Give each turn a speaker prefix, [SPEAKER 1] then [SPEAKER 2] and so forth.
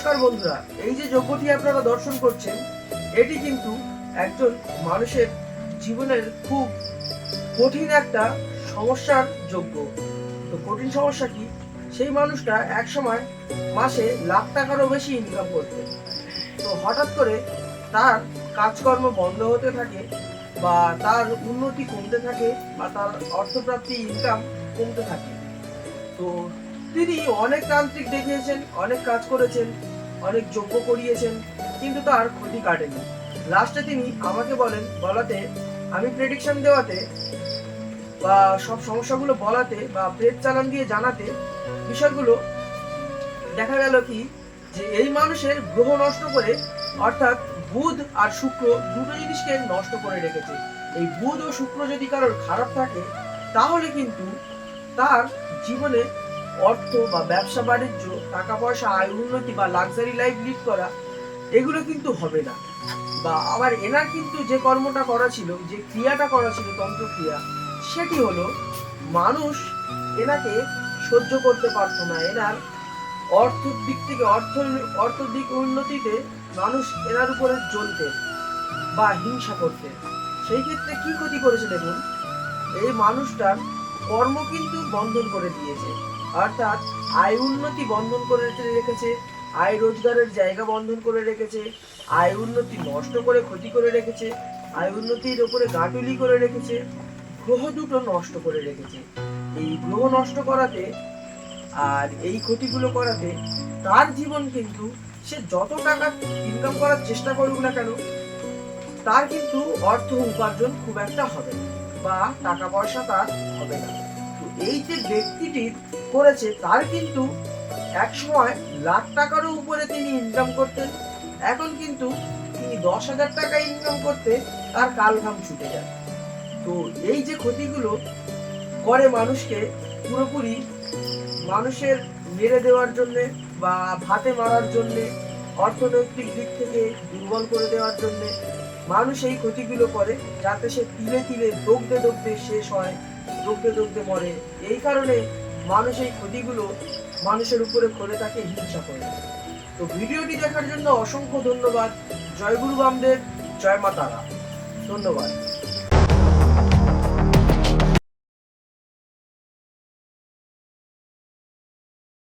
[SPEAKER 1] নমস্কার বন্ধুরা, এই যে যজ্ঞটি আপনারা দর্শন করছেন এটি কিন্তু একজন মানুষের জীবনের খুব কঠিন একটা সমস্যার যজ্ঞ। তো কঠিন সমস্যা কি? সেই মানুষটা এক সময় মাসে লাখ টাকারও বেশি ইনকাম করতেন। তো হঠাৎ করে তার কাজকর্ম বন্ধ হতে থাকে বা তার উন্নতি কমতে থাকে বা তার অর্থপ্রাপ্তি ইনকাম কমতে থাকে। তো তিনি অনেক তান্ত্রিক দেখিয়েছেন, অনেক কাজ করেছেন, অনেক যজ্ঞ করিয়েছেন, কিন্তু তার ক্ষতি কাটেনি। লাস্টে তিনি আমাকে বলাতে আমি প্রেডিকশন দেওয়াতে বা সব সমস্যাগুলো বলাতে বা প্রেত চালান দিয়ে জানাতে বিষয়গুলো দেখা গেল কি যে এই মানুষের গ্রহ নষ্ট করে, অর্থাৎ বুধ আর শুক্র দুটো জিনিসকে নষ্ট করে রেখেছে। এই বুধ ও শুক্র যদি কারোর খারাপ থাকে তাহলে কিন্তু তার জীবনে অর্থ বা ব্যবসা বাণিজ্য, টাকা পয়সা, আয় উন্নতি বা লাক্সারি লাইফ লিড করা এগুলো কিন্তু হবে না। বা আবার এনার কিন্তু যে কর্মটা করা ছিল, যে ক্রিয়াটা করা ছিল তন্ত্রক্রিয়া, সেটি হলো মানুষ এনাকে সহ্য করতে পারতো না। এনার অর্থের দিক থেকে অর্থদিক উন্নতিতে মানুষ এনার উপরে জ্বলতেন বা হিংসা করতেন। সেই ক্ষেত্রে কি ক্ষতি করেছে দেখুন, এই মানুষটার কর্ম কিন্তু বন্ধন করে দিয়েছে, অর্থাৎ আয় উন্নতি বন্ধন করে রেখেছে, আয় রোজগারের জায়গা বন্ধন করে রেখেছে, আয় উন্নতি নষ্ট করে ক্ষতি করে রেখেছে, আয় উন্নতির উপরে গাঁটুলি করে রেখেছে, গ্রহ দুটো নষ্ট করে রেখেছে। এই গ্রহ নষ্ট করাতে আর এই ক্ষতিগুলো করাতে তার জীবন কিন্তু সে যত টাকা ইনকাম করার চেষ্টা করুক না কেন তার কিন্তু অর্থ উপার্জন খুব একটা হবে না বা টাকা পয়সা তার হবে না। তো এই যে ব্যক্তিটি করেছে তার কিন্তু এক সময় লাখ টাকারও উপরে তিনি ইনকাম করতেন, এখন কিন্তু তিনি 10,000 টাকা ইনকাম করতে তার কালঘাম ছুটে যায়। তো এই যে ক্ষতিগুলো করে মানুষকে পুরোপুরি মানুষের মেরে দেওয়ার জন্যে বা ভাতে মারার জন্যে, অর্থনৈতিক দিক থেকে দুর্বল করে দেওয়ার জন্যে মানুষ এই ক্ষতিগুলো করে, যাতে সে তিলে তিলে দগ্ধে দগ্ধে শেষ হয়, দগ্ধে দগ্ধে মরে। এই কারণে মানুষ এই ক্ষতিগুলো মানুষের উপরে করে থাকে হিংসা করে। তো ভিডিওটি দেখার জন্য অসংখ্য ধন্যবাদ। জয় গুরু বামদেব, জয় মা তারা। ধন্যবাদ।